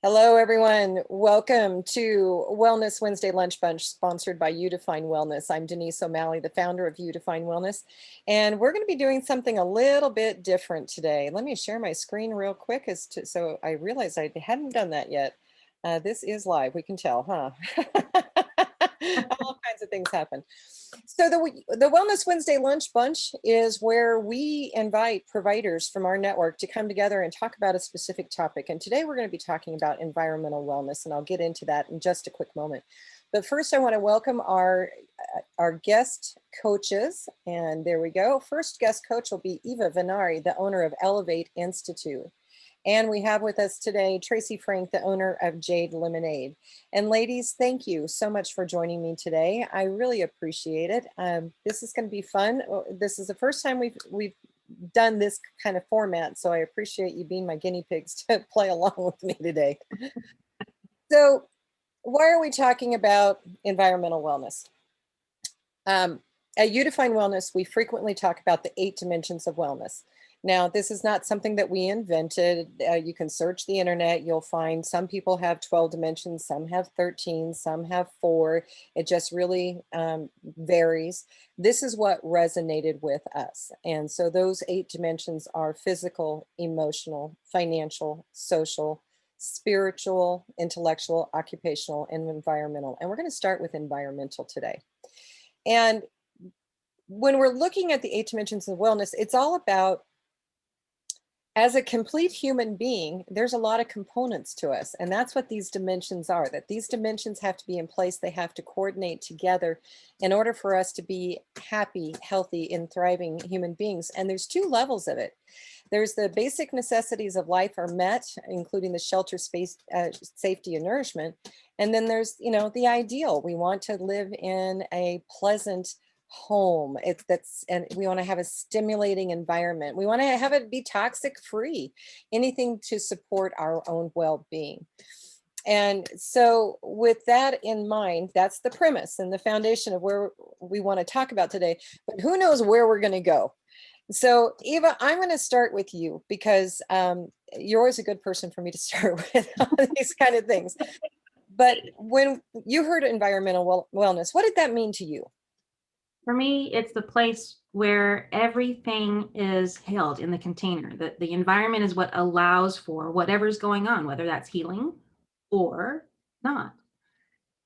Hello, everyone. Welcome to Wellness Wednesday Lunch Bunch, sponsored by You Define Wellness. I'm Denise O'Malley, the founder of You Define Wellness, and we're going to be doing something a little bit different today. Let me share my screen real quick, so I realized I hadn't done that yet. This is live, we can tell, huh? All kinds of things happen. So the Wellness Wednesday Lunch Bunch is where we invite providers from our network to come together and talk about a specific topic. And today we're going to be talking about environmental wellness, and I'll get into that in just a quick moment. But first, I want to welcome our guest coaches. And there we go. First guest coach will be Eva Vennari, the owner of Elevate Institute. And we have with us today Tracy Frank, the owner of Jade Lemonaid. And ladies, thank you so much for joining me today. I really appreciate it. This is going to be fun. This is the first time we've done this kind of format, so I appreciate you being my guinea pigs to play along with me today. So why are we talking about environmental wellness? At You Define Wellness, we frequently talk about the 8 dimensions of wellness. Now, this is not something that we invented. You can search the internet. You'll find some people have 12 dimensions, some have 13, some have 4. It just really varies. This is what resonated with us. And so those 8 dimensions are physical, emotional, financial, social, spiritual, intellectual, occupational, and environmental. And we're going to start with environmental today. And when we're looking at the 8 dimensions of wellness, it's all about, as a complete human being, there's a lot of components to us. And that's what these dimensions are, that these dimensions have to be in place. They have to coordinate together in order for us to be happy, healthy, and thriving human beings. And there's 2 levels of it. There's the basic necessities of life are met, including the shelter, space, safety, and nourishment. And then there's, the ideal. We want to live in a pleasant home. And we want to have a stimulating environment. We want to have it be toxic free, anything to support our own well-being. And so with that in mind, that's the premise and the foundation of where we want to talk about today. But who knows where we're going to go? So Eva, I'm going to start with you because you're always a good person for me to start with on these kind of things. But when you heard environmental wellness, what did that mean to you? For me, it's the place where everything is held in the container. The environment is what allows for whatever's going on, whether that's healing or not.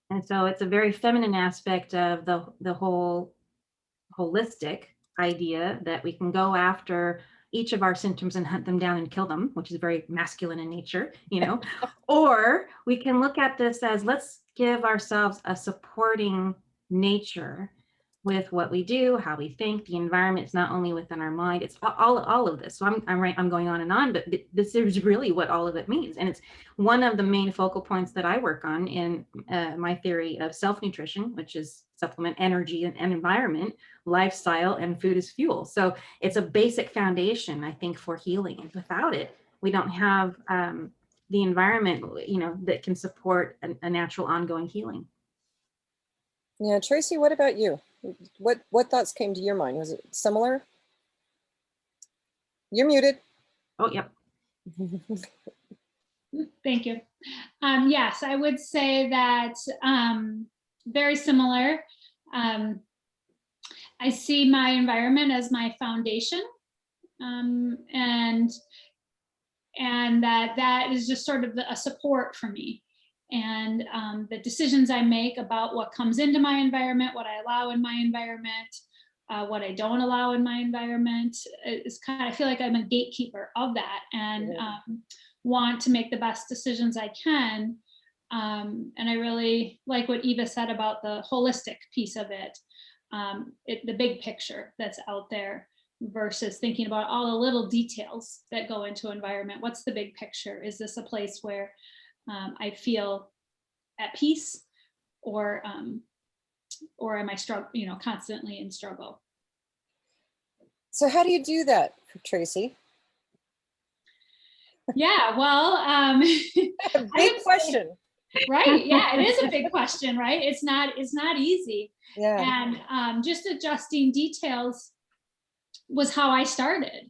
And so it's a very feminine aspect of the whole holistic idea that we can go after each of our symptoms and hunt them down and kill them, which is very masculine in nature, or we can look at this as, let's give ourselves a supporting nature with what we do, how we think. The environment is not only within our mind, it's all of this. So I'm going on and on, but this is really what all of it means. And it's one of the main focal points that I work on in my theory of self-nutrition, which is supplement, energy, and environment, lifestyle, and food as fuel. So it's a basic foundation, I think, for healing. And without it, we don't have the environment, that can support a natural ongoing healing. Yeah, Tracy, what about you? What thoughts came to your mind? Was it similar? You're muted. Oh, yep. Thank you. Yes, I would say that very similar. I see my environment as my foundation, and that is just sort of a support for me. And the decisions I make about what comes into my environment, what I allow in my environment, what I don't allow in my environment, is I feel like I'm a gatekeeper of that, and want to make the best decisions I can. And I really like what Eva said about the holistic piece of it, the big picture that's out there versus thinking about all the little details that go into environment. What's the big picture? Is this a place where I feel at peace, or am I constantly in struggle? So how do you do that, Tracy? Yeah, well, big question. Right. Yeah, it is a big question, right? It's not easy. Yeah. And just adjusting details was how I started.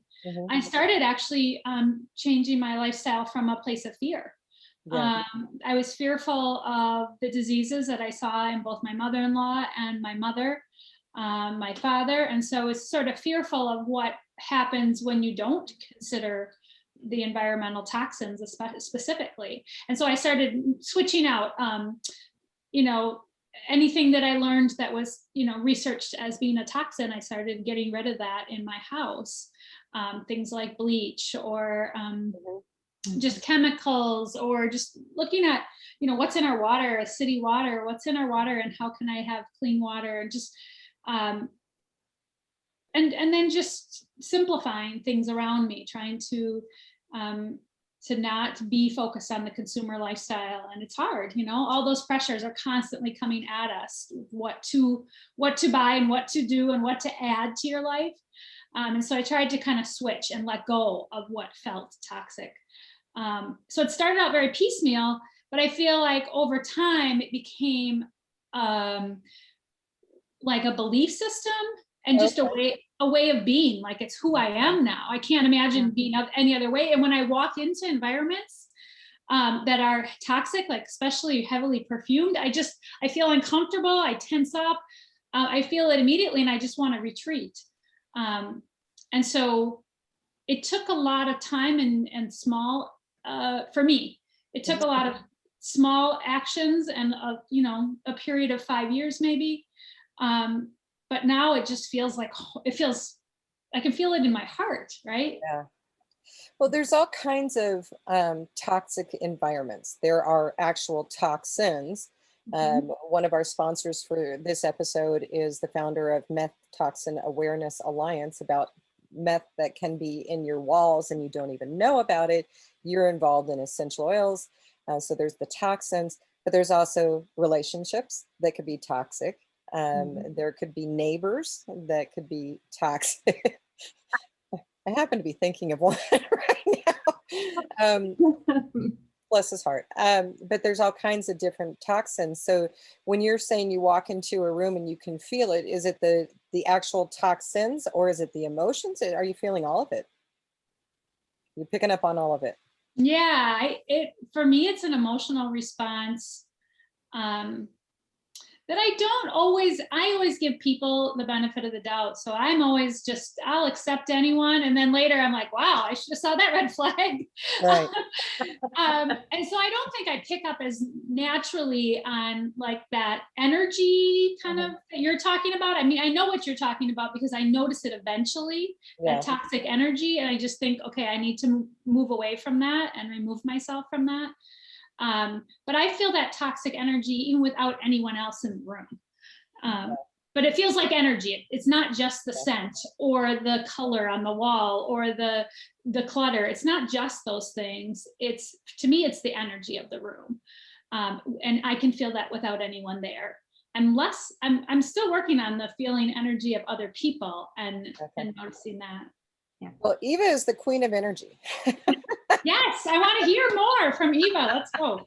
I started actually changing my lifestyle from a place of fear. Yeah. I was fearful of the diseases that I saw in both my mother-in-law and my mother, my father. And so I was sort of fearful of what happens when you don't consider the environmental toxins specifically. And so I started switching out, you know, anything that I learned that was, you know, researched as being a toxin, I started getting rid of that in my house. Things like bleach or just chemicals, or just looking at, you know, what's in our water, city water, what's in our water, and how can I have clean water, and just and then just simplifying things around me, trying to not be focused on the consumer lifestyle. And it's hard, you know, all those pressures are constantly coming at us, what to buy and what to do and what to add to your life. And so I tried to kind of switch and let go of what felt toxic. So it started out very piecemeal, but I feel like over time it became like a belief system and just a way of being. Like, it's who I am now. I can't imagine being any other way. And when I walk into environments that are toxic, like especially heavily perfumed, I feel uncomfortable. I tense up. I feel it immediately, and I just want to retreat. And so it took a lot of time and small, for me, it took a lot of small actions and you know, a period of 5 years maybe. But now it just feels like, I can feel it in my heart, right? Yeah. Well, there's all kinds of toxic environments. There are actual toxins. One of our sponsors for this episode is the founder of Meth Toxin Awareness Alliance, about meth that can be in your walls and you don't even know about it. You're involved in essential oils. So there's the toxins, but there's also relationships that could be toxic. There could be neighbors that could be toxic. I happen to be thinking of one right now. Bless his heart. But there's all kinds of different toxins. So when you're saying you walk into a room and you can feel it, is it the actual toxins, or is it the emotions? Are you feeling all of it? You're picking up on all of it? Yeah, for me, it's an emotional response. That I always give people the benefit of the doubt. So I'm always I'll accept anyone. And then later I'm like, wow, I should have saw that red flag. Right. And so I don't think I pick up as naturally on like that energy kind of that you're talking about. I mean, I know what you're talking about because I notice it eventually, that toxic energy. And I just think, okay, I need to move away from that and remove myself from that. But I feel that toxic energy even without anyone else in the room. But it feels like energy. It's not just the scent or the color on the wall or the clutter. It's not just those things. To me, it's the energy of the room. And I can feel that without anyone there. I'm still working on the feeling energy of other people and noticing that. Yeah. Well, Eva is the queen of energy. Yes, I want to hear more from Eva. Let's go.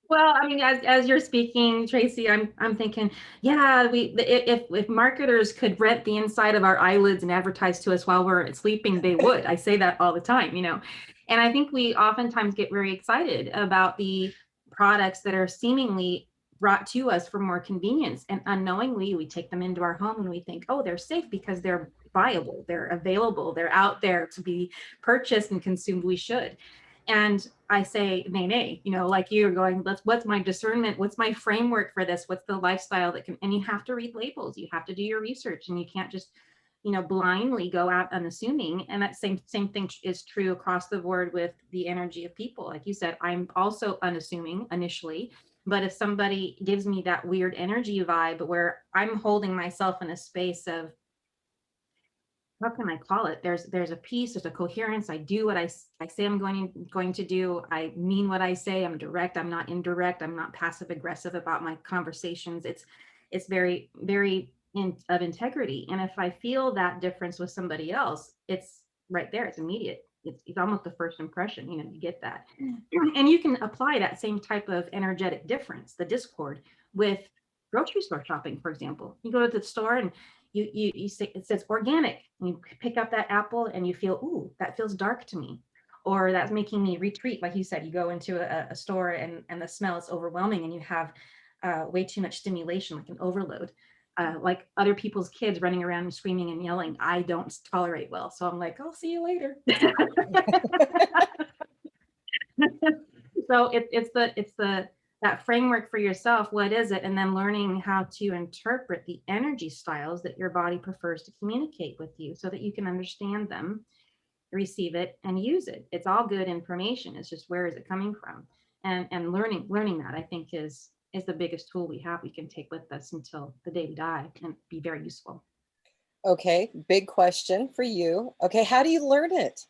Well, I mean, as you're speaking, Tracy, I'm thinking, yeah, if marketers could rent the inside of our eyelids and advertise to us while we're sleeping, they would. I say that all the time, you know. And I think we oftentimes get very excited about the products that are seemingly brought to us for more convenience, and unknowingly we take them into our home and we think, oh, they're safe because they're viable, they're available, they're out there to be purchased and consumed. We should. And I say, nay, you know, like you're going, what's my discernment? What's my framework for this? What's the lifestyle that can, and you have to read labels, you have to do your research, and you can't just, you know, blindly go out unassuming. And that same thing is true across the board with the energy of people. Like you said, I'm also unassuming initially, but if somebody gives me that weird energy vibe where I'm holding myself in a space of, how can I call it? There's a peace, there's a coherence. I do what I say I'm going to do. I mean what I say. I'm direct. I'm not indirect. I'm not passive aggressive about my conversations. It's very, very of integrity. And if I feel that difference with somebody else, it's right there. It's immediate. It's almost the first impression. You know, you get that, and you can apply that same type of energetic difference, the discord, with grocery store shopping, for example. You go to the store and you say, it says organic, and you pick up that apple and you feel, ooh, that feels dark to me. or that's making me retreat. Like you said, you go into a store and the smell is overwhelming and you have way too much stimulation, like an overload. Like other people's kids running around and screaming and yelling, I don't tolerate well. So I'm like, I'll see you later. So it's that framework for yourself. What is it? And then learning how to interpret the energy styles that your body prefers to communicate with you so that you can understand them, receive it, and use it. It's all good information. It's just, where is it coming from? And learning that, I think, is the biggest tool we can take with us until the day we die, and be very useful. Okay, big question for you. Okay, how do you learn it?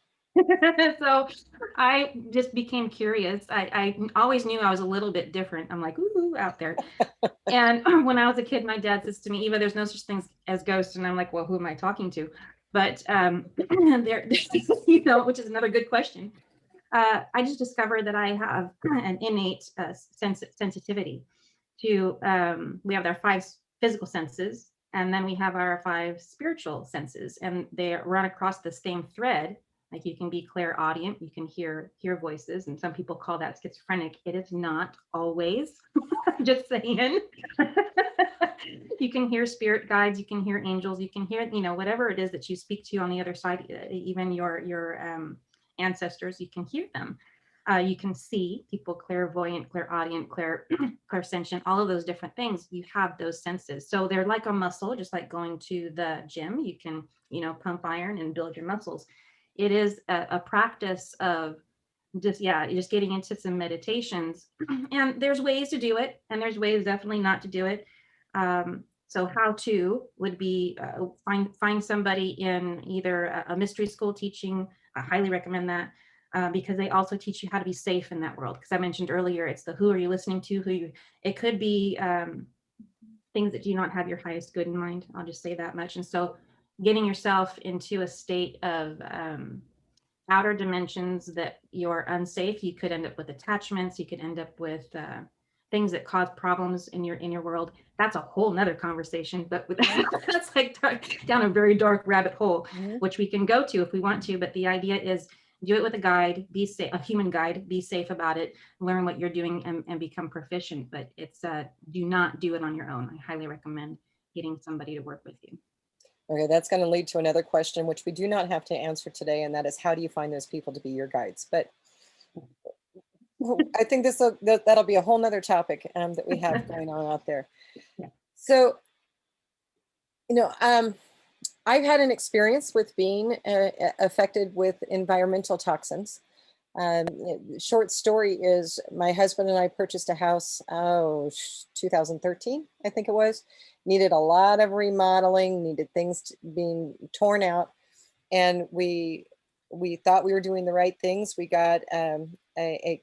So I just became curious. I always knew I was a little bit different. I'm like, ooh, out there. And when I was a kid, my dad says to me, Eva, there's no such thing as ghosts. And I'm like, well, who am I talking to? But there, which is another good question. I just discovered that I have an innate sensitivity to, we have our 5 physical senses, and then we have our 5 spiritual senses, and they run across the same thread. Like, you can be clairaudient, you can hear voices, and some people call that schizophrenic. It is not always. Just saying. You can hear spirit guides, you can hear angels, you can hear, whatever it is that you speak to on the other side, even your ancestors, you can hear them. You can see people, clairvoyant, clairaudient, clairsentient, all of those different things. You have those senses. So they're like a muscle, just like going to the gym. You can, pump iron and build your muscles. It is a practice of just getting into some meditations. And there's ways to do it, and there's ways definitely not to do it. So how to would be find somebody in either a mystery school teaching. I highly recommend that, because they also teach you how to be safe in that world. Because I mentioned earlier, it's the who are you listening to, it could be things that do not have your highest good in mind. I'll just say that much. And so getting yourself into a state of outer dimensions that you're unsafe, you could end up with attachments, you could end up with things that cause problems in your world. That's a whole nother conversation, but that's like down a very dark rabbit hole, which we can go to if we want to. But the idea is, do it with a guide, be safe, a human guide, be safe about it, learn what you're doing, and become proficient. But it's do not do it on your own. I highly recommend getting somebody to work with you. Okay, that's going to lead to another question, which we do not have to answer today, and that is, how do you find those people to be your guides? But I think that'll be a whole nother topic that we have going on out there. Yeah. So, I've had an experience with being affected with environmental toxins. Short story is, my husband and I purchased a house, 2013, I think it was. Needed a lot of remodeling, needed things being torn out. And we thought we were doing the right things. We got a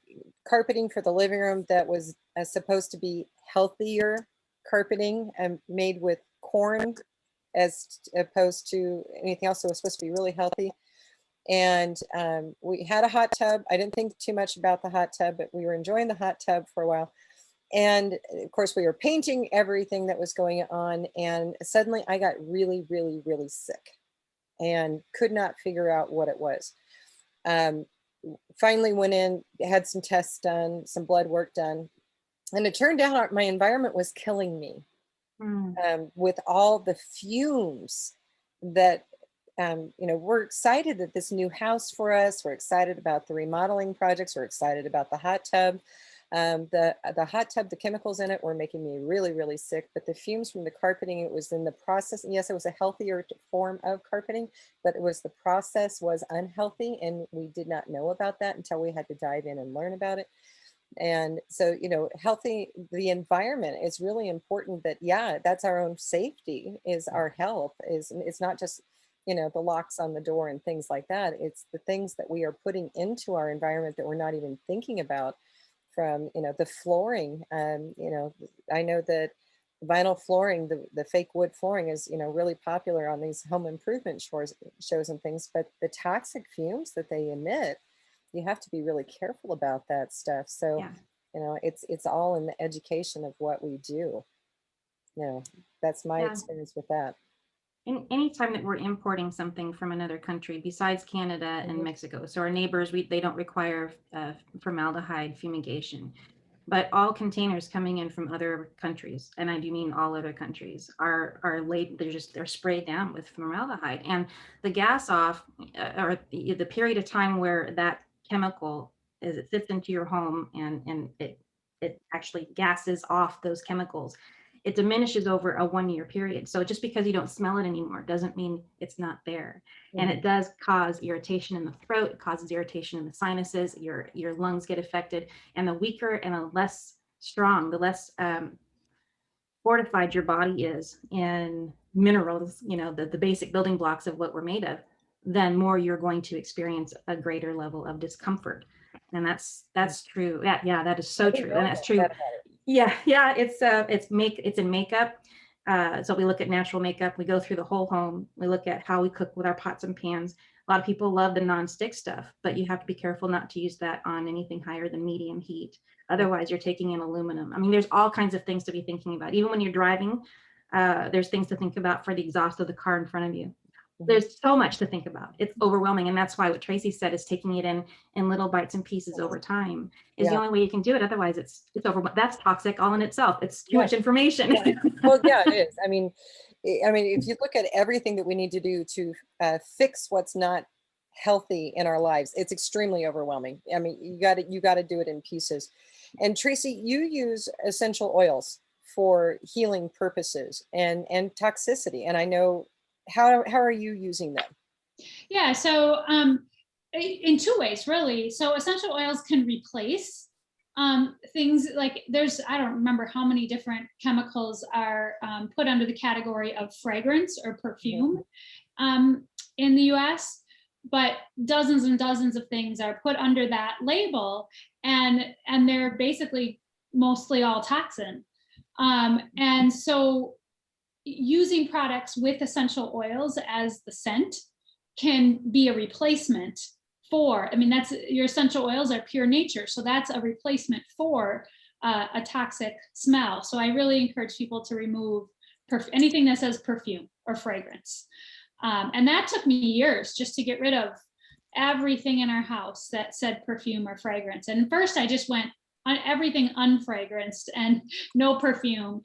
carpeting for the living room that was supposed to be healthier carpeting and made with corn as opposed to anything else. So it was supposed to be really healthy. And we had a hot tub. I didn't think too much about the hot tub, but we were enjoying the hot tub for a while. And of course, we were painting everything that was going on. And suddenly I got really, really, really sick and could not figure out what it was. Finally went in, had some tests done, some blood work done. And it turned out my environment was killing me with all the fumes that, we're excited that this new house for us, we're excited about the remodeling projects, we're excited about the hot tub. The hot tub, the chemicals in it were making me really, really sick, but the fumes from the carpeting, it was in the process. And yes, it was a healthier form of carpeting, but the process was unhealthy. And we did not know about that until we had to dive in and learn about it. And so, the environment is really important. That, that's our own safety, is our health, it's not just, the locks on the door and things like that. It's the things that we are putting into our environment that we're not even thinking about. From, the flooring, I know that vinyl flooring, the fake wood flooring is, really popular on these home improvement shows and things, but the toxic fumes that they emit, you have to be really careful about that stuff. So, it's all in the education of what we do. That's my experience with that. anytime that we're importing something from another country besides Canada and Mexico, so our neighbors, they don't require formaldehyde fumigation. But all containers coming in from other countries, and I do mean all other countries, are laid. They're sprayed down with formaldehyde, and the gas off, or the period of time where that chemical, as it sits into your home and it actually gases off those chemicals, it diminishes over a 1-year period. So just because you don't smell it anymore doesn't mean it's not there. And it does cause irritation in the throat, it causes irritation in the sinuses, your lungs get affected, and the weaker and the less strong, the less fortified your body is in minerals, the basic building blocks of what we're made of, then more you're going to experience a greater level of discomfort. And that's true. Yeah, that is so true. And that's true. Yeah, it's in makeup. So we look at natural makeup, we go through the whole home, we look at how we cook with our pots and pans. A lot of people love the non-stick stuff, but you have to be careful not to use that on anything higher than medium heat. Otherwise, you're taking in aluminum. I mean, there's all kinds of things to be thinking about. Even when you're driving, there's things to think about for the exhaust of the car in front of you. There's so much to think about. It's overwhelming. And that's why what Tracy said is taking it in little bites and pieces over time is the only way you can do it. Otherwise it's over. That's toxic all in itself. It's too much information. Well, yeah, it is. I mean, if you look at everything that we need to do to fix what's not healthy in our lives, it's extremely overwhelming. I mean, you got to do it in pieces. And Tracy, you use essential oils for healing purposes and toxicity. And I know, how are you using them? Yeah, so in two ways, really. So essential oils can replace things like I don't remember how many different chemicals are put under the category of fragrance or perfume in the US, but dozens and dozens of things are put under that label, and they're basically mostly all toxin. And so using products with essential oils as the scent can be a replacement for, that's your essential oils are pure nature. So that's a replacement for a toxic smell. So I really encourage people to remove anything that says perfume or fragrance. And that took me years just to get rid of everything in our house that said perfume or fragrance. And first I just went on everything unfragranced and no perfume,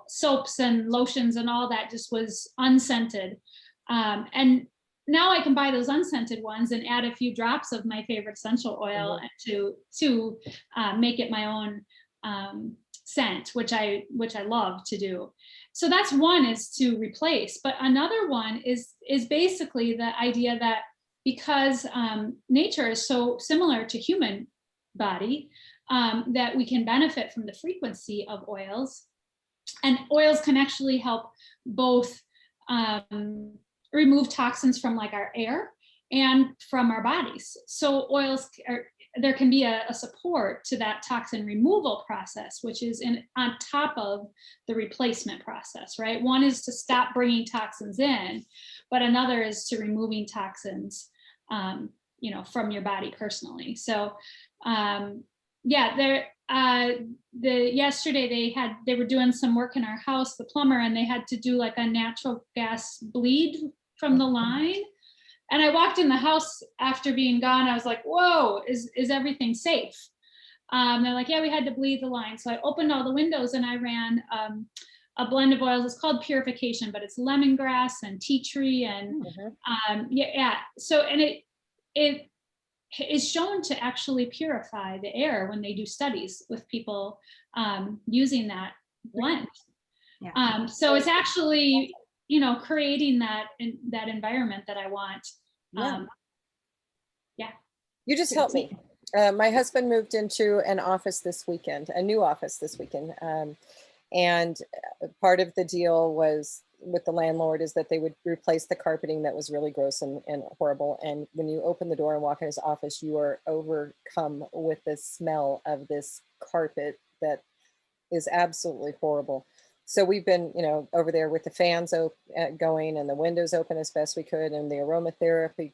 soaps and lotions and all that just was unscented. And now I can buy those unscented ones and add a few drops of my favorite essential oil to make it my own scent, which I love to do. So that's one, is to replace. But another one is basically the idea that because nature is so similar to human body, that we can benefit from the frequency of oils, and oils can actually help both remove toxins from like our air and from our bodies. So oils there can be a support to that toxin removal process, which is on top of the replacement process, right? One is to stop bringing toxins in, but another is to removing toxins from your body personally. So yesterday they were doing some work in our house, the plumber, and they had to do like a natural gas bleed from the line. And I walked in the house after being gone. I was like, whoa, is everything safe? They're like, yeah, we had to bleed the line. So I opened all the windows and I ran a blend of oils. It's called purification, but it's lemongrass and tea tree and So, and it is shown to actually purify the air when they do studies with people using that blend. So it's actually, creating that environment that I want. You just helped me. My husband moved into an office this weekend, a new office this weekend. And part of the deal was with the landlord is that they would replace the carpeting that was really gross and horrible. And when you open the door and walk in his office, you are overcome with the smell of this carpet that is absolutely horrible. So we've been, over there with the fans going and the windows open as best we could, and the aromatherapy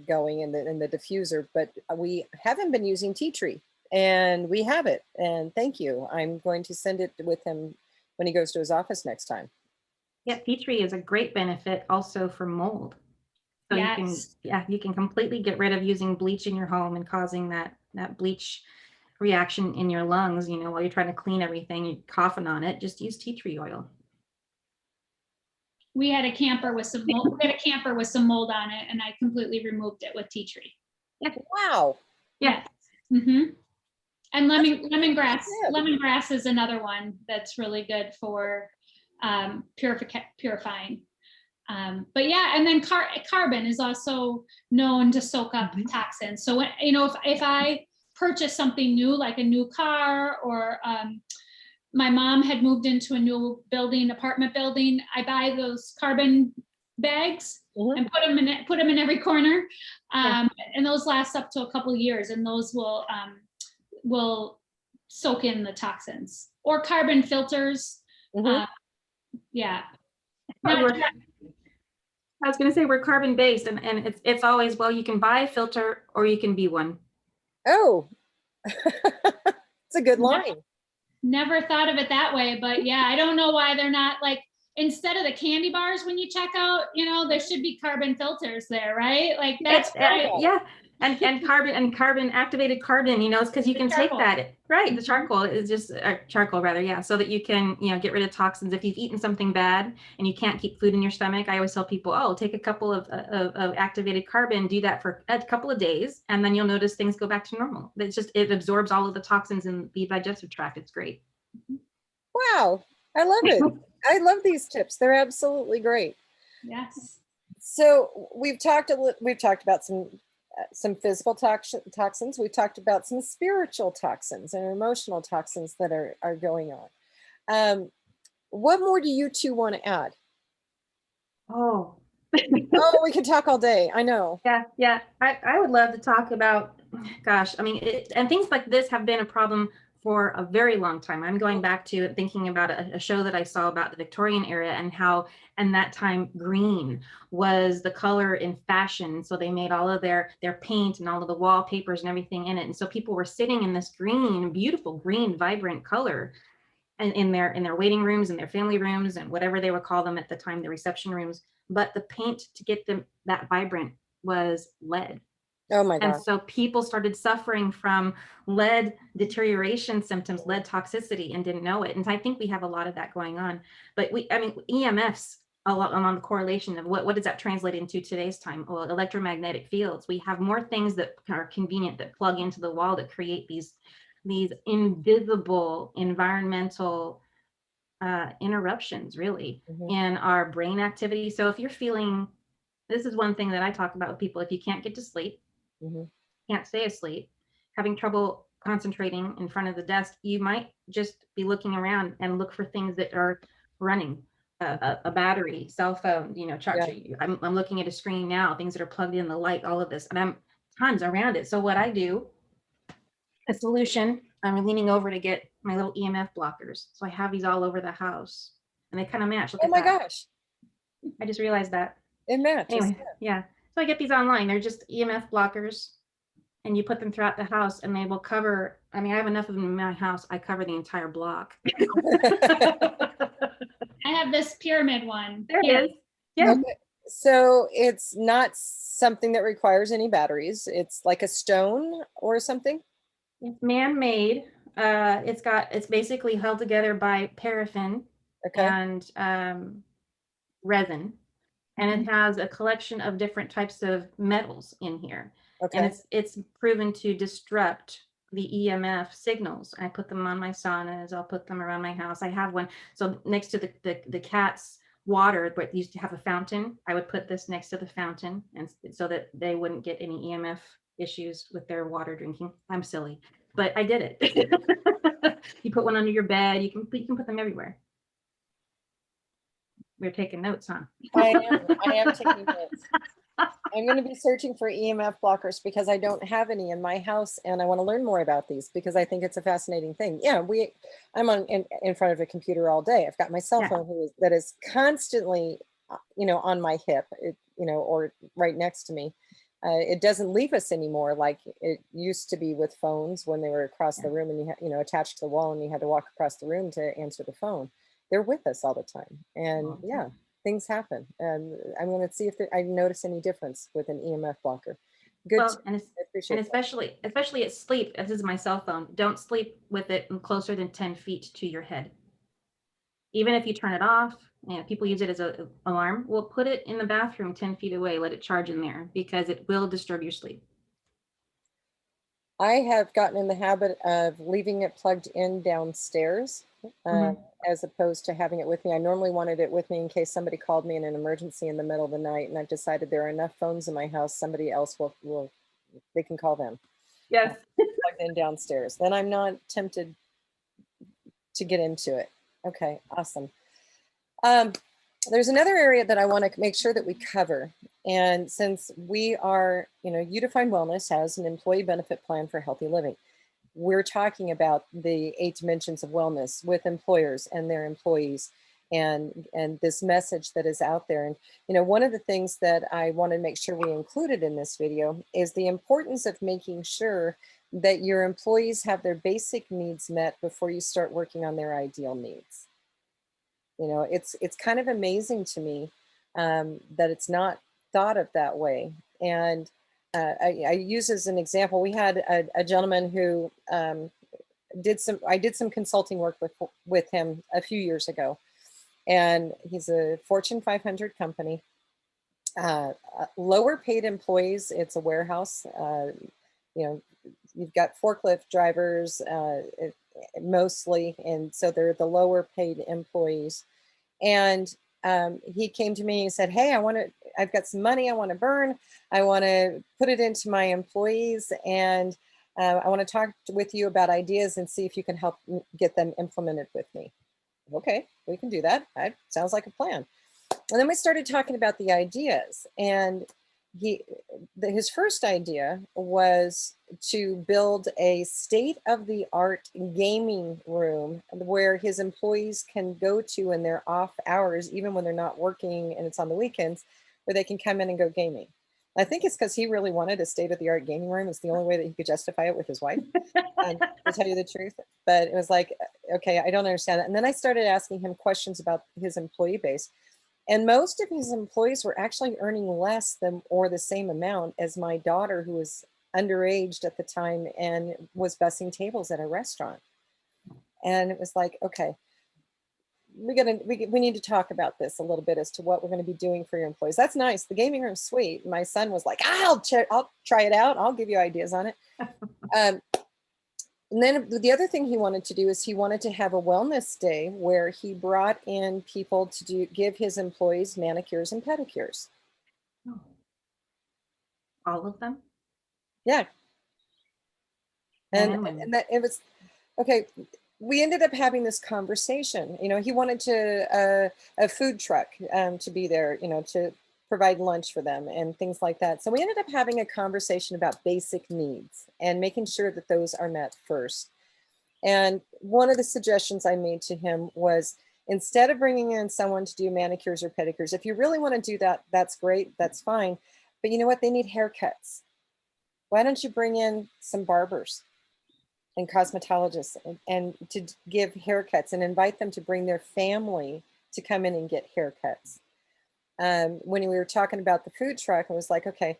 going and the diffuser, but we haven't been using tea tree, and we have it. And thank you. I'm going to send it with him when he goes to his office next time. Yeah, tea tree is a great benefit also for mold. So you can, Yes. yeah, you can completely get rid of using bleach in your home and causing that bleach reaction in your lungs, you know, while you're trying to clean everything, you're coughing on it, just use tea tree oil. We had a camper with some mold, on it, and I completely removed it with tea tree. Wow. Yeah. Mm-hmm. And That's good. lemongrass is another one that's really good for purifying. But yeah, and then carbon is also known to soak up toxins. So when, you know, if I purchase something new, like a new car, or my mom had moved into a new apartment building, I buy those carbon bags and put them in every corner. And those last up to a couple of years, and those will soak in the toxins. Or carbon filters. Yeah. I was going to say we're carbon based, and it's always, well, you can buy a filter or you can be one. Oh, it's a good line. Never thought of it that way, but yeah, I don't know why they're not, like, instead of the candy bars when you check out, you know, there should be carbon filters there, right? Like, that's great. Yeah. And carbon activated carbon, you know, it's because you can take that, right? The charcoal is just charcoal rather, yeah, so that you can, you know, get rid of toxins. If you've eaten something bad and you can't keep food in your stomach, I always tell people, oh, take a couple of activated carbon, do that for a couple of days, and then you'll notice things go back to normal. It's just, it absorbs all of the toxins in the digestive tract. It's great. Wow, I love it. I love these tips. They're absolutely great. Yes. So we've talked about some physical toxins. We've talked about some spiritual toxins and emotional toxins that are going on. What more do you two want to add? Oh. Oh, we could talk all day. I know. Yeah. I would love to talk about, gosh, I mean, and things like this have been a problem for a very long time. I'm going back to thinking about a show that I saw about the Victorian era and how, and that time, green was the color in fashion. So they made all of their paint and all of the wallpapers and everything in it. And so people were sitting in this green, beautiful green, vibrant color, and in their waiting rooms and their family rooms and whatever they would call them at the time, the reception rooms. But the paint to get them that vibrant was lead. Oh my God. And so people started suffering from lead deterioration symptoms, lead toxicity, and didn't know it. And I think we have a lot of that going on. But EMFs, a lot on the correlation of what does that translate into today's time? Well, electromagnetic fields. We have more things that are convenient that plug into the wall that create these invisible environmental interruptions, really, in our brain activity. So if you're feeling, this is one thing that I talk about with people, if you can't get to sleep, can't stay asleep, having trouble concentrating in front of the desk, you might just be looking around and look for things that are running. A battery, cell phone, you know, charge. I'm looking at a screen now, things that are plugged in, the light, all of this, and I'm tons around it. So what I do, a solution, I'm leaning over to get my little EMF blockers. So I have these all over the house, and they kind of match. Look Oh at my that. gosh. I just realized that. It matches. Anyway, yeah. So I get these online. They're just EMF blockers, and you put them throughout the house, and they will cover. I mean, I have enough of them in my house. I cover the entire block. I have this pyramid one. There it is. Yeah. Okay. So it's not something that requires any batteries. It's like a stone or something. It's man-made. It's basically held together by paraffin and resin, and it has a collection of different types of metals in here. And it's proven to disrupt the EMF signals. I put them on my saunas. I'll put them around my house. I have one. So next to the cat's water, but used to have a fountain, I would put this next to the fountain, and so that they wouldn't get any EMF issues with their water drinking. I'm silly, but I did it. You put one under your bed. You can put them everywhere. We're taking notes, huh? I am taking notes. I'm going to be searching for EMF blockers because I don't have any in my house, and I want to learn more about these because I think it's a fascinating thing. Yeah, I'm in front of a computer all day. I've got my cell phone that is constantly, you know, on my hip, you know, or right next to me. It doesn't leave us anymore like it used to be with phones when they were across the room and you know, attached to the wall, and you had to walk across the room to answer the phone. they're with us all the time. And All the yeah, time. things happen. And I'm going to see if I notice any difference with an EMF blocker. Good. Well, and I and appreciate that. especially at sleep, this is my cell phone. Don't sleep with it closer than 10 feet to your head. Even if you turn it off, people use it as an alarm. Well, put it in the bathroom 10 feet away, let it charge in there because it will disturb your sleep. I have gotten in the habit of leaving it plugged in downstairs as opposed to having it with me. I normally wanted it with me in case somebody called me in an emergency in the middle of the night, and I've decided there are enough phones in my house, somebody else will they can call them. Yes. Plugged in downstairs. Then I'm not tempted to get into it. Okay, awesome. There's another area that I want to make sure that we cover. And since we are, you define wellness as an employee benefit plan for healthy living. We're talking about the 8 dimensions of wellness with employers and their employees and this message that is out there. And, one of the things that I want to make sure we included in this video is the importance of making sure that your employees have their basic needs met before you start working on their ideal needs. It's kind of amazing to me that it's not thought of that way. And I use as an example, we had a gentleman who I did some consulting work with him a few years ago. And he's a Fortune 500 company, lower paid employees. It's a warehouse. You've got forklift drivers mostly, and so they're the lower paid employees. And he came to me and said, hey, I've got some money I want to burn. I want to put it into my employees, and I want to talk with you about ideas and see if you can help get them implemented with me. Okay, we can do that. That sounds like a plan. And then we started talking about the ideas, and his first idea was to build a state-of-the-art gaming room where his employees can go to in their off hours, even when they're not working and it's on the weekends, where they can come in and go gaming. I think it's because he really wanted a state-of-the-art gaming room. It's the only way that he could justify it with his wife, to tell you the truth. But it was like, okay, I don't understand that. And then I started asking him questions about his employee base. And most of his employees were actually earning less than or the same amount as my daughter, who was underaged at the time and was bussing tables at a restaurant. And it was like, okay, we need to talk about this a little bit as to what we're going to be doing for your employees. That's nice. The gaming room's sweet. My son was like, I'll try it out. I'll give you ideas on it. And then the other thing he wanted to do is he wanted to have a wellness day where he brought in people to give his employees manicures and pedicures. Oh. All of them? Yeah. And and that it was, okay, we ended up having this conversation. He wanted a food truck to be there, to provide lunch for them and things like that. So we ended up having a conversation about basic needs and making sure that those are met first. And one of the suggestions I made to him was, instead of bringing in someone to do manicures or pedicures, if you really want to do that, that's great, that's fine. But you know what? They need haircuts. Why don't you bring in some barbers and cosmetologists and to give haircuts and invite them to bring their family to come in and get haircuts? When we were talking about the food truck, I was like, okay.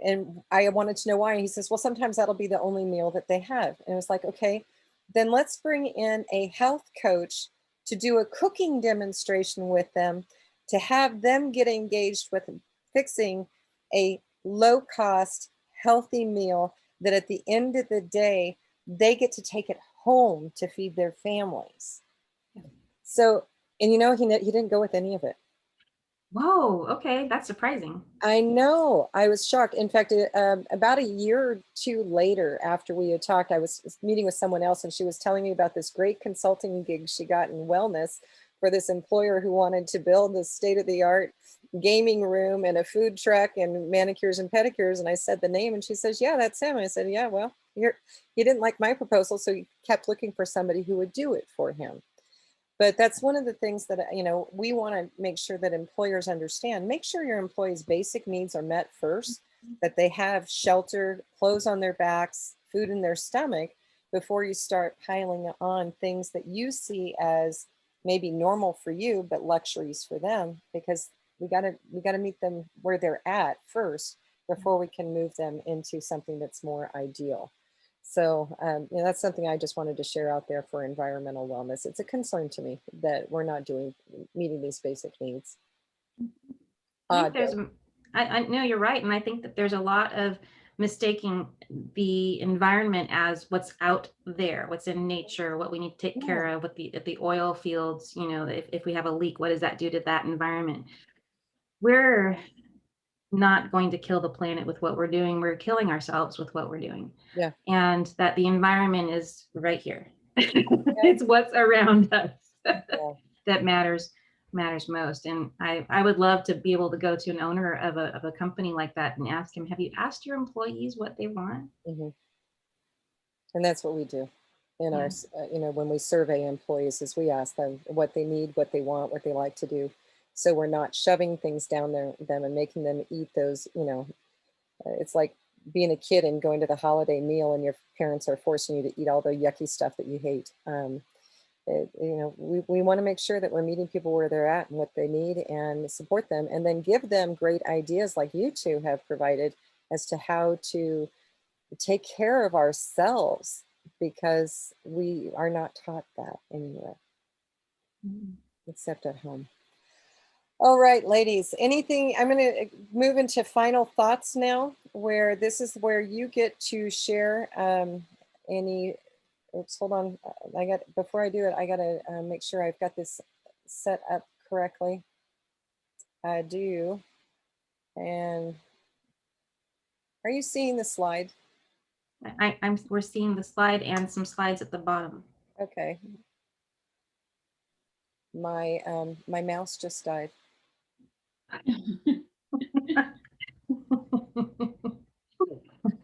And I wanted to know why. And he says, well, sometimes that'll be the only meal that they have. And it was like, okay, then let's bring in a health coach to do a cooking demonstration with them, to have them get engaged with fixing a low-cost, healthy meal that at the end of the day, they get to take it home to feed their families. So, and he didn't go with any of it. Whoa, okay, that's surprising. I know, I was shocked. In fact, about a year or two later after we had talked, I was meeting with someone else and she was telling me about this great consulting gig she got in wellness for this employer who wanted to build a state-of-the-art gaming room and a food truck and manicures and pedicures. And I said the name and she says, yeah, that's him. I said, yeah, well, he didn't like my proposal, so he kept looking for somebody who would do it for him. But that's one of the things that, we want to make sure that employers understand. Make sure your employees' basic needs are met first, that they have shelter, clothes on their backs, food in their stomach, before you start piling on things that you see as maybe normal for you, but luxuries for them, because we gotta meet them where they're at first before we can move them into something that's more ideal. So that's something I just wanted to share out there for environmental wellness. It's a concern to me that we're not meeting these basic needs. I think I know you're right. And I think that there's a lot of mistaking the environment as what's out there, what's in nature, what we need to take care of with the oil fields. If we have a leak, what does that do to that environment? We're not going to kill the planet with what we're doing. We're killing ourselves with what we're doing. Yeah. And that the environment is right here. It's what's around us that matters most. And I would love to be able to go to an owner of a company like that and ask him, have you asked your employees what they want? Mm-hmm. And that's what we do in our, when we survey employees, is we ask them what they need, what they want, what they like to do. So we're not shoving things down them and making them eat those, it's like being a kid and going to the holiday meal and your parents are forcing you to eat all the yucky stuff that you hate. We want to make sure that we're meeting people where they're at and what they need and support them, and then give them great ideas like you two have provided as to how to take care of ourselves, because we are not taught that anywhere except at home. All right, ladies, anything, I'm going to move into final thoughts now, where this is where you get to share any, oops, hold on. Before I do it, I got to make sure I've got this set up correctly. I do. And are you seeing the slide? We're seeing the slide and some slides at the bottom. Okay. My mouse just died.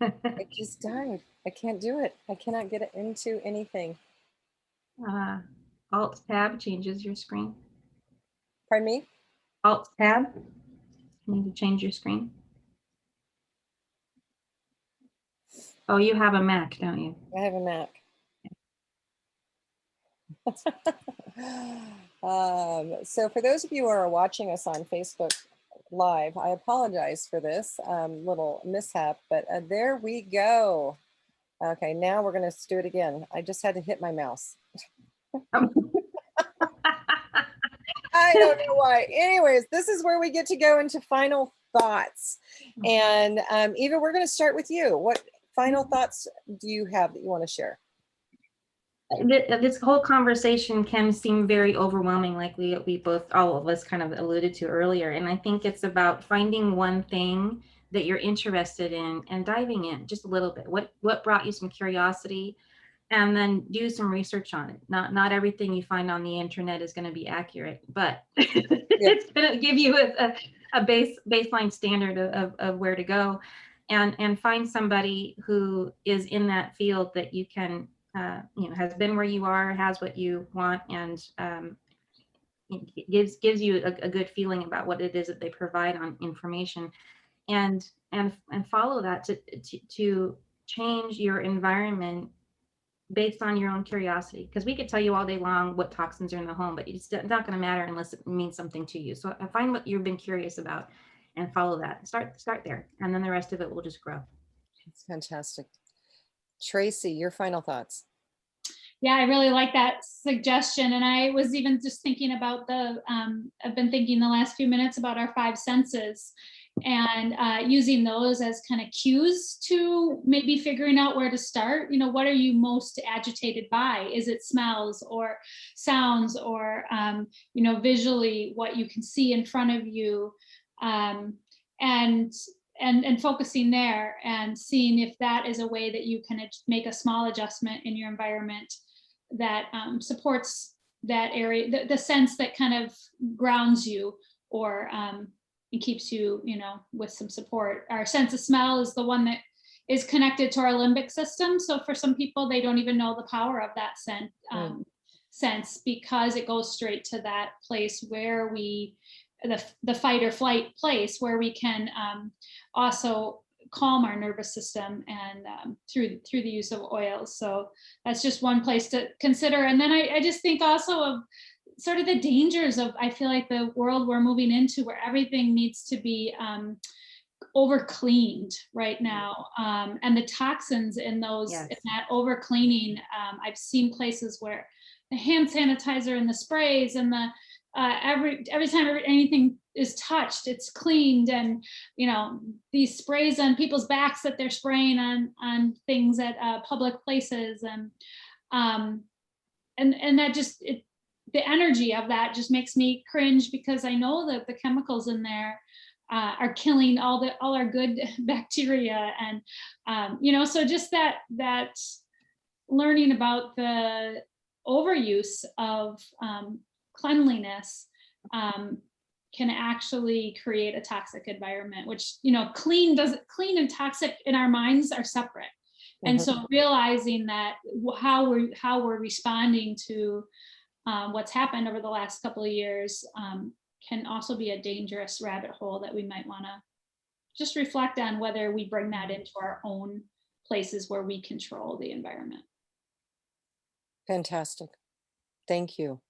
It just died. I can't do it. I cannot get it into anything. Alt tab changes your screen. Pardon me? Alt tab. You need to change your screen. Oh, you have a Mac, don't you? I have a Mac. So for those of you who are watching us on Facebook Live, I apologize for this little mishap, but there we go. Okay, now we're going to do it again. I just had to hit my mouse. I don't know why. Anyways, this is where we get to go into final thoughts. And Eva, we're going to start with you. What final thoughts do you have that you want to share? This whole conversation can seem very overwhelming, like all of us kind of alluded to earlier. And I think it's about finding one thing that you're interested in and diving in just a little bit. What brought you some curiosity? And then do some research on it. Not everything you find on the internet is going to be accurate, but it's going to give you a baseline standard of where to go, and find somebody who is in that field that you can, has been where you are, has what you want, and gives you a good feeling about what it is that they provide on information, and follow that to change your environment based on your own curiosity. Because we could tell you all day long what toxins are in the home, but it's not going to matter unless it means something to you. So find what you've been curious about and follow that. Start there, and then the rest of it will just grow. It's fantastic. Tracy, your final thoughts. Yeah, I really like that suggestion. And I was even just thinking about I've been thinking the last few minutes about our 5 senses, and using those as kind of cues to maybe figuring out where to start. What are you most agitated by? Is it smells or sounds, or visually what you can see in front of you, and focusing there and seeing if that is a way that you can make a small adjustment in your environment that supports that area, the sense that kind of grounds you, or it keeps you, with some support. Our sense of smell is the one that is connected to our limbic system. So for some people, they don't even know the power of that sense, because it goes straight to that place where the fight or flight place, where we can also calm our nervous system, and through the use of oils. So that's just one place to consider. And then I just think also of sort of the dangers of, I feel like the world we're moving into where everything needs to be over cleaned right now, and the toxins in those, Yes. in that over cleaning. I've seen places where the hand sanitizer and the sprays and the every time anything is touched, it's cleaned, and these sprays on people's backs that they're spraying on things at public places, and that just, the energy of that just makes me cringe, because I know that the chemicals in there are killing all our good bacteria, and so just that learning about the overuse of cleanliness can actually create a toxic environment, which clean and toxic in our minds are separate. And so realizing that how we're responding to what's happened over the last couple of years can also be a dangerous rabbit hole that we might want to just reflect on, whether we bring that into our own places where we control the environment. Fantastic. Thank you.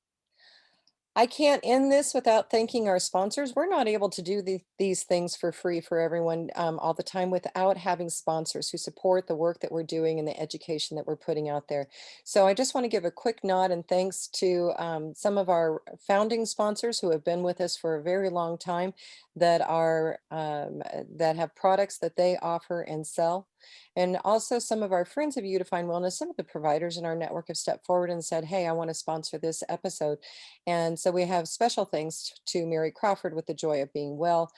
I can't end this without thanking our sponsors. We're not able to do these things for free for everyone all the time without having sponsors who support the work that we're doing and the education that we're putting out there. So I just want to give a quick nod and thanks to some of our founding sponsors who have been with us for a very long time, that are that have products that they offer and sell. And also some of our friends of Unifying Wellness, some of the providers in our network have stepped forward and said, hey, I want to sponsor this episode. And so we have special thanks to Mary Crawford with the Joy of Being Well,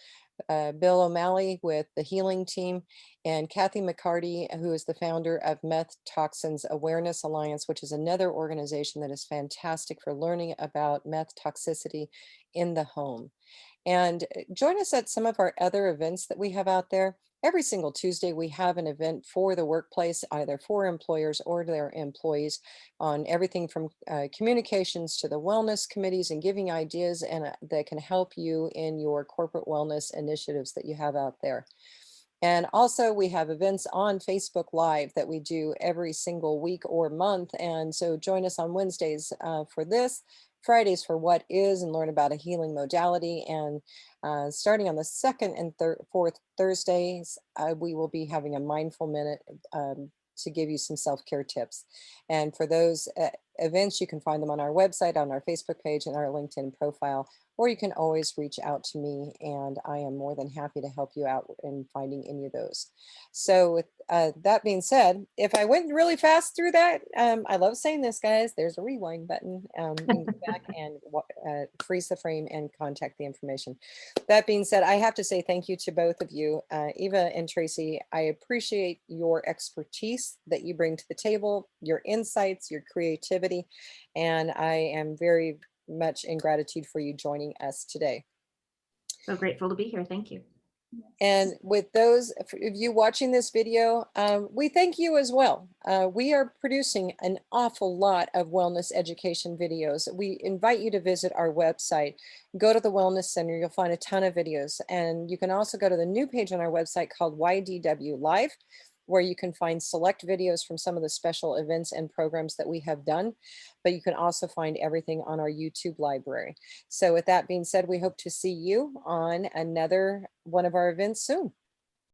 Bill O'Malley with the Healing Team, and Kathy McCarty, who is the founder of Meth Toxins Awareness Alliance, which is another organization that is fantastic for learning about meth toxicity in the home. And join us at some of our other events that we have out there. Every single Tuesday, we have an event for the workplace, either for employers or their employees, on everything from communications to the wellness committees, and giving ideas and that can help you in your corporate wellness initiatives that you have out there. And also we have events on Facebook Live that we do every single week or month. And so join us on Wednesdays for this, Fridays for What Is, and learn about a healing modality. And starting on the second and fourth Thursdays, we will be having a mindful minute to give you some self-care tips. And for those events, you can find them on our website, on our Facebook page, and our LinkedIn profile, or you can always reach out to me, and I am more than happy to help you out in finding any of those. So with that being said, if I went really fast through that, I love saying this, guys, there's a rewind button. You can go back and freeze the frame and contact the information. That being said, I have to say thank you to both of you, Eva and Tracy. I appreciate your expertise that you bring to the table, your insights, your creativity, and I am very much in gratitude for you joining us today. So grateful to be here. Thank you. And with those of you watching this video, we thank you as well. We are producing an awful lot of wellness education videos. We invite you to visit our website. Go to the Wellness Center, you'll find a ton of videos. And you can also go to the new page on our website called YDW Live, where you can find select videos from some of the special events and programs that we have done, but you can also find everything on our YouTube library. So with that being said, we hope to see you on another one of our events soon.